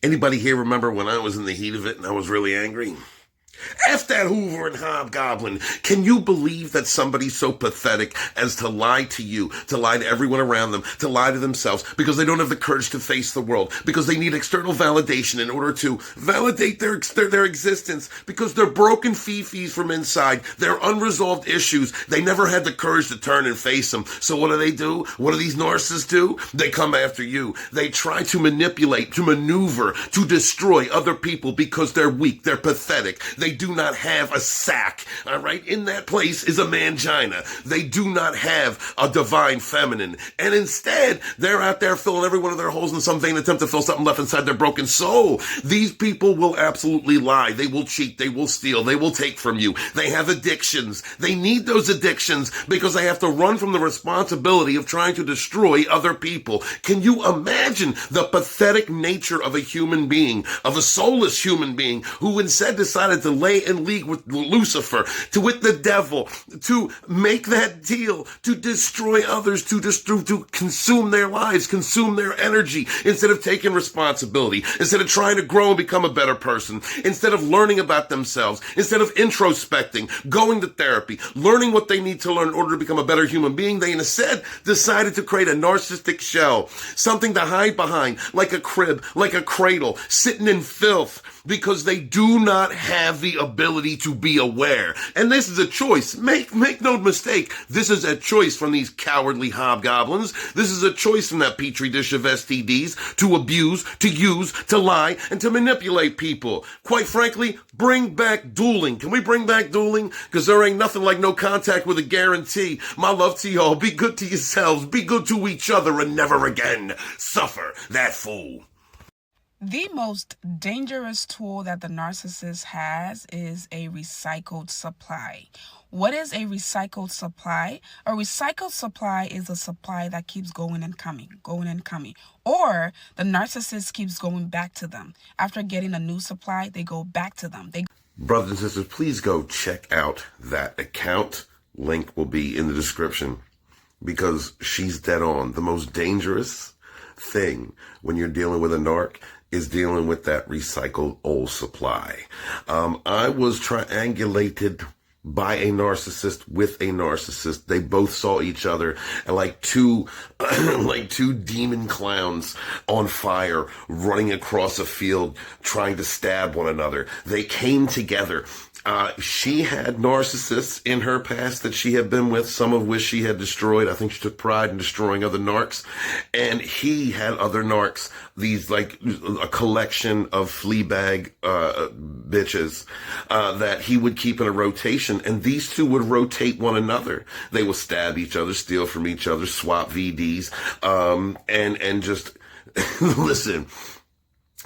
Anybody here remember when I was in the heat of it and I was really angry? F that Hoovering Hobgoblin. Can you believe that somebody so pathetic as to lie to you, to lie to everyone around them, to lie to themselves because they don't have the courage to face the world, because they need external validation in order to validate their existence, because they're broken fifis from inside, they're unresolved issues. They never had the courage to turn and face them. So what do? What do these narcissists do? They come after you. They try to manipulate, to maneuver, to destroy other people because they're weak, they're pathetic. They do not have a sack, all right? In that place is a mangina. They do not have a divine feminine. And instead, they're out there filling every one of their holes in some vain attempt to fill something left inside their broken soul. These people will absolutely lie. They will cheat. They will steal. They will take from you. They have addictions. They need those addictions because they have to run from the responsibility of trying to destroy other people. Can you imagine the pathetic nature of a human being, of a soulless human being who instead decided to lay in league with Lucifer, with the devil, to make that deal, to destroy others, to consume their lives, consume their energy, instead of taking responsibility, instead of trying to grow and become a better person, instead of learning about themselves, instead of introspecting, going to therapy, learning what they need to learn in order to become a better human being, they instead decided to create a narcissistic shell, something to hide behind, like a crib, like a cradle, sitting in filth, because they do not have the ability to be aware. And this is a choice. Make no mistake. This is a choice from these cowardly hobgoblins. This is a choice from that petri dish of STDs to abuse, to use, to lie, and to manipulate people. Quite frankly, bring back dueling. Can we bring back dueling? Because there ain't nothing like no contact with a guarantee. My love to y'all. Be good to yourselves. Be good to each other and never again suffer that fool. The most dangerous tool that the narcissist has is a recycled supply. What is a recycled supply? A recycled supply is a supply that keeps going and coming. Or the narcissist keeps going back to them. After getting a new supply, they go back to them. Brothers and sisters, please go check out that account. Link will be in the description, because she's dead on. The most dangerous thing when you're dealing with a narc is dealing with that recycled old supply. I was triangulated by a narcissist with a narcissist. They both saw each other and like two demon clowns on fire running across a field trying to stab one another. They came together. She had narcissists in her past that she had been with, some of which she had destroyed. I think she took pride in destroying other narcs. And he had other narcs, these like a collection of Fleabag bitches that he would keep in a rotation. And these two would rotate one another. They would stab each other, steal from each other, swap VDs, and just listen.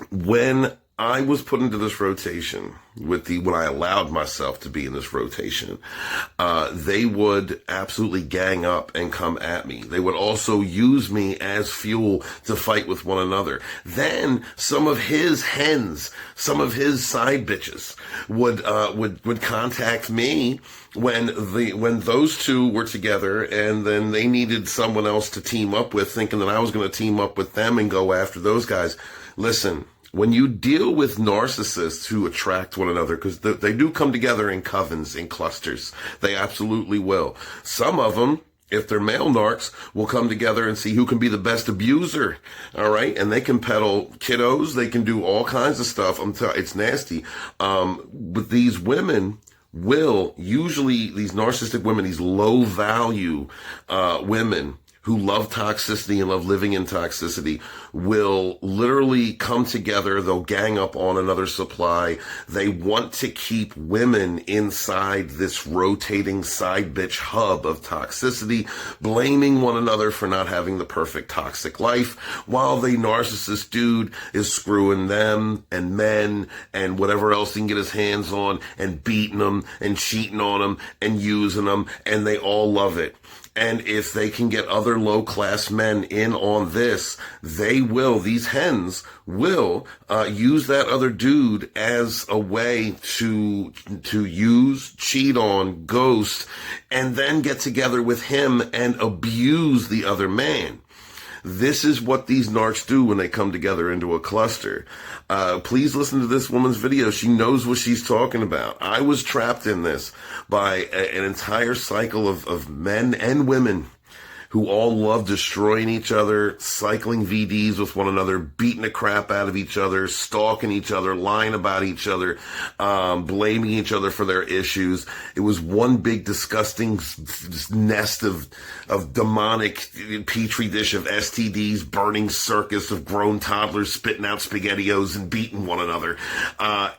When I was put into this rotation when I allowed myself to be in this rotation, they would absolutely gang up and come at me. They would also use me as fuel to fight with one another. Then some of his hens, some of his side bitches would contact me when those two were together, and then they needed someone else to team up with, thinking that I was going to team up with them and go after those guys. Listen, when you deal with narcissists who attract one another, because they do come together in covens, in clusters, they absolutely will. Some of them, if they're male narcs, will come together and see who can be the best abuser, all right? And they can peddle kiddos, they can do all kinds of stuff. It's nasty. But these women will, usually these narcissistic women, these low-value women, who love toxicity and love living in toxicity, will literally come together. They'll gang up on another supply. They want to keep women inside this rotating side bitch hub of toxicity, blaming one another for not having the perfect toxic life, while the narcissist dude is screwing them and men and whatever else he can get his hands on, and beating them and cheating on them and using them, and they all love it. And if they can get other low-class men in on this, these hens will use that other dude as a way to use, cheat on, ghost, and then get together with him and abuse the other man. This is what these narcs do when they come together into a cluster. Please listen to this woman's video. She knows what she's talking about. I was trapped in this by an entire cycle of men and women who all love destroying each other, cycling VDs with one another, beating the crap out of each other, stalking each other, lying about each other, blaming each other for their issues. It was one big disgusting nest of demonic petri dish of STDs, burning circus of grown toddlers spitting out SpaghettiOs and beating one another.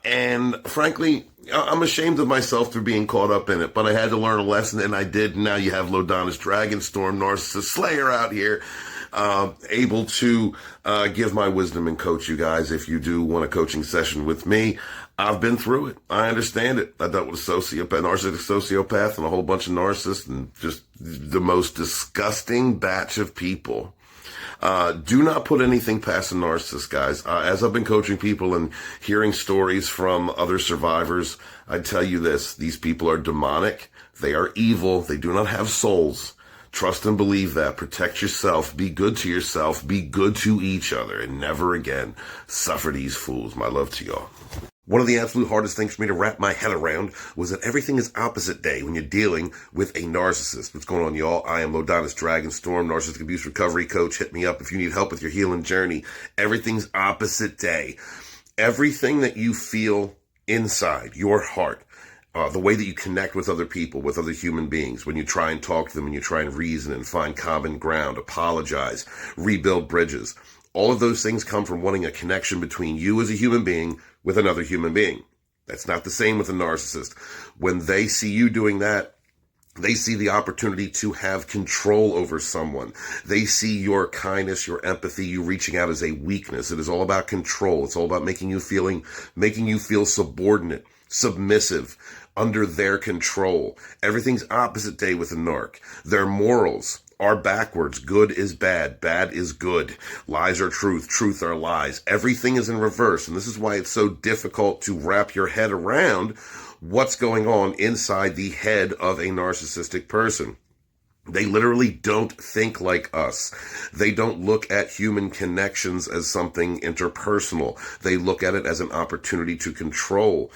And frankly, I'm ashamed of myself for being caught up in it, but I had to learn a lesson, and I did. Now you have Lodanis Dragonstorm, Narcissist Slayer out here, able to give my wisdom and coach you guys if you do want a coaching session with me. I've been through it. I understand it. I dealt with a narcissistic sociopath and a whole bunch of narcissists and just the most disgusting batch of people. Do not put anything past a narcissist, guys. As I've been coaching people and hearing stories from other survivors, I tell you this, these people are demonic. They are evil. They do not have souls. Trust and believe that. Protect yourself. Be good to yourself. Be good to each other. And never again suffer these fools. My love to y'all. One of the absolute hardest things for me to wrap my head around was that everything is opposite day when you're dealing with a narcissist. What's going on, y'all? I am Lodanis Dragonstorm, Narcissistic Abuse Recovery Coach. Hit me up if you need help with your healing journey. Everything's opposite day. Everything that you feel inside your heart, the way that you connect with other people, with other human beings, when you try and talk to them, when you try and reason and find common ground, apologize, rebuild bridges. All of those things come from wanting a connection between you as a human being with another human being. That's not the same with a narcissist. When they see you doing that, they see the opportunity to have control over someone. They see your kindness, your empathy, you reaching out as a weakness. It is all about control. It's all about making you feel subordinate, submissive, under their control. Everything's opposite day with a narc. Their morals are backwards. Good is bad. Bad is good. Lies are truth. Truth are lies. Everything is in reverse. And this is why it's so difficult to wrap your head around what's going on inside the head of a narcissistic person. They literally don't think like us. They don't look at human connections as something interpersonal. They look at it as an opportunity to control.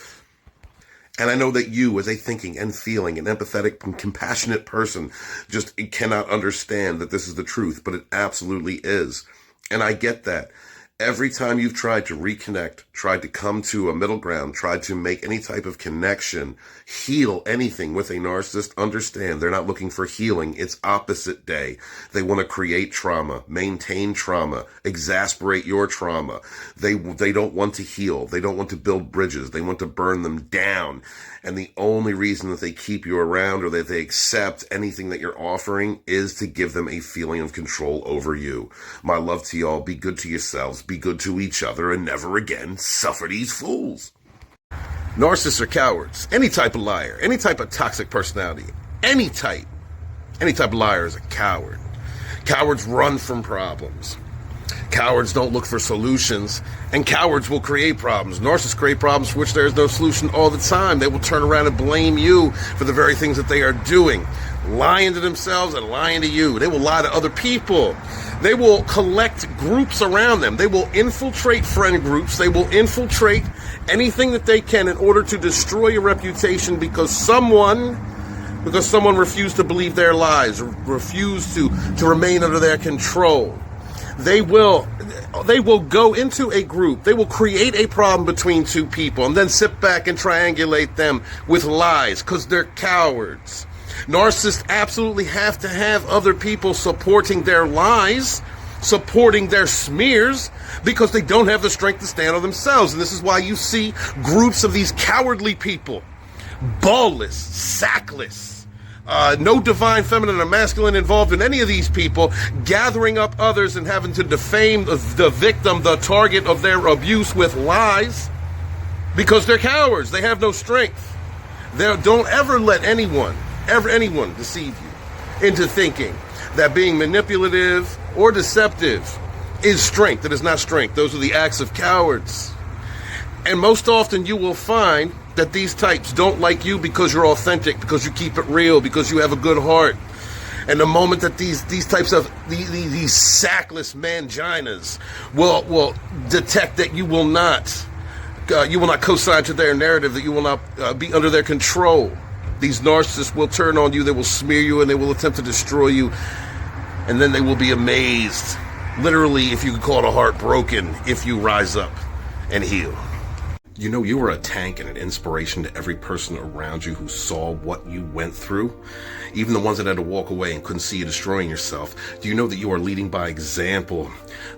And I know that you, as a thinking and feeling and empathetic and compassionate person, just cannot understand that this is the truth, but it absolutely is. And I get that. Every time you've tried to reconnect, tried to come to a middle ground, tried to make any type of connection, heal anything with a narcissist, understand they're not looking for healing. It's opposite day. They want to create trauma, maintain trauma, exasperate your trauma. They don't want to heal. They don't want to build bridges. They want to burn them down. And the only reason that they keep you around or that they accept anything that you're offering is to give them a feeling of control over you. My love to y'all. Be good to yourselves. Be good to each other, and never again suffer these fools. Narcissists are cowards. Any type of liar, any type of toxic personality, any type of liar is a coward. Cowards run from problems. Cowards don't look for solutions, and cowards will create problems. Narcissists create problems for which there is no solution all the time. They will turn around and blame you for the very things that they are doing, lying to themselves and lying to you. They will lie to other people. They will collect groups around them. They will infiltrate friend groups. They will infiltrate anything that they can in order to destroy your reputation because someone refused to believe their lies, or refused to remain under their control. They will go into a group. They will create a problem between two people and then sit back and triangulate them with lies because they're cowards. Narcissists absolutely have to have other people supporting their lies, supporting their smears, because they don't have the strength to stand on themselves. And this is why you see groups of these cowardly people, ballless, sackless, no divine feminine or masculine involved in any of these people, gathering up others and having to defame the victim, the target of their abuse, with lies, because they're cowards. They have no strength. Don't ever let anyone deceive you into thinking that being manipulative or deceptive is strength. It is not strength. Those are the acts of cowards. And most often you will find that these types don't like you because you're authentic, because you keep it real, because you have a good heart. And the moment that these types of these sackless manginas will detect that you will not co-sign to their narrative, that you will not be under their control, these narcissists will turn on you, they will smear you, and they will attempt to destroy you. And then they will be amazed, literally, if you could call it a heartbroken, if you rise up and heal. You know, you are a tank and an inspiration to every person around you who saw what you went through, even the ones that had to walk away and couldn't see you destroying yourself. Do you know that you are leading by example,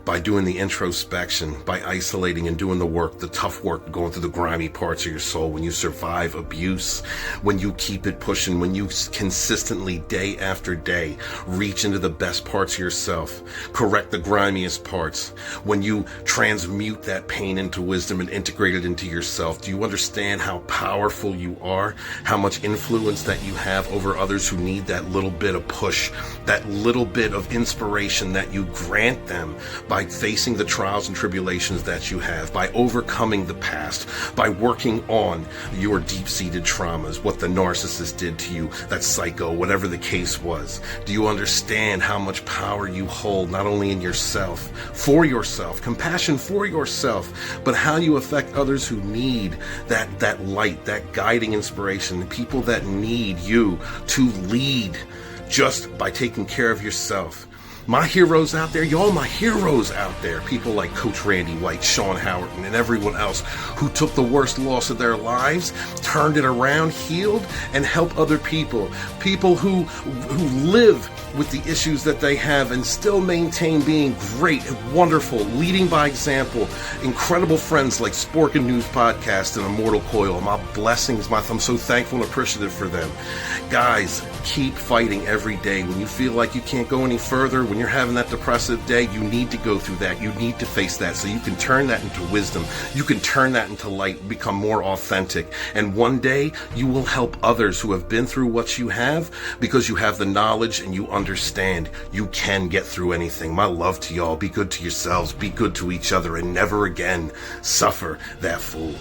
by doing the introspection, by isolating and doing the work, the tough work, going through the grimy parts of your soul, when you survive abuse, when you keep it pushing, when you consistently, day after day, reach into the best parts of yourself, correct the grimiest parts, when you transmute that pain into wisdom and integrate it into yourself. Do you understand how powerful you are? How much influence that you have over others who need that little bit of push, that little bit of inspiration that you grant them by facing the trials and tribulations that you have, by overcoming the past, by working on your deep-seated traumas, what the narcissist did to you, that psycho, whatever the case was. Do you understand how much power you hold, not only in yourself, for yourself, compassion for yourself, but how you affect others who need that light, that guiding inspiration, the people that need you to lead just by taking care of yourself. My heroes out there, y'all, my heroes out there, people like Coach Randy White, Sean Howard, and everyone else who took the worst loss of their lives, turned it around, healed, and helped other people. People who live with the issues that they have and still maintain being great and wonderful, leading by example. Incredible friends like Sporkin News Podcast and Immortal Coil. My blessings, I'm so thankful and appreciative for them. Guys, keep fighting every day. When you feel like you can't go any further, when you're having that depressive day, you need to go through that. You need to face that so you can turn that into wisdom. You can turn that into light, become more authentic. And one day you will help others who have been through what you have, because you have the knowledge and you understand you can get through anything. My love to y'all. Be good to yourselves, be good to each other, and never again suffer that fool.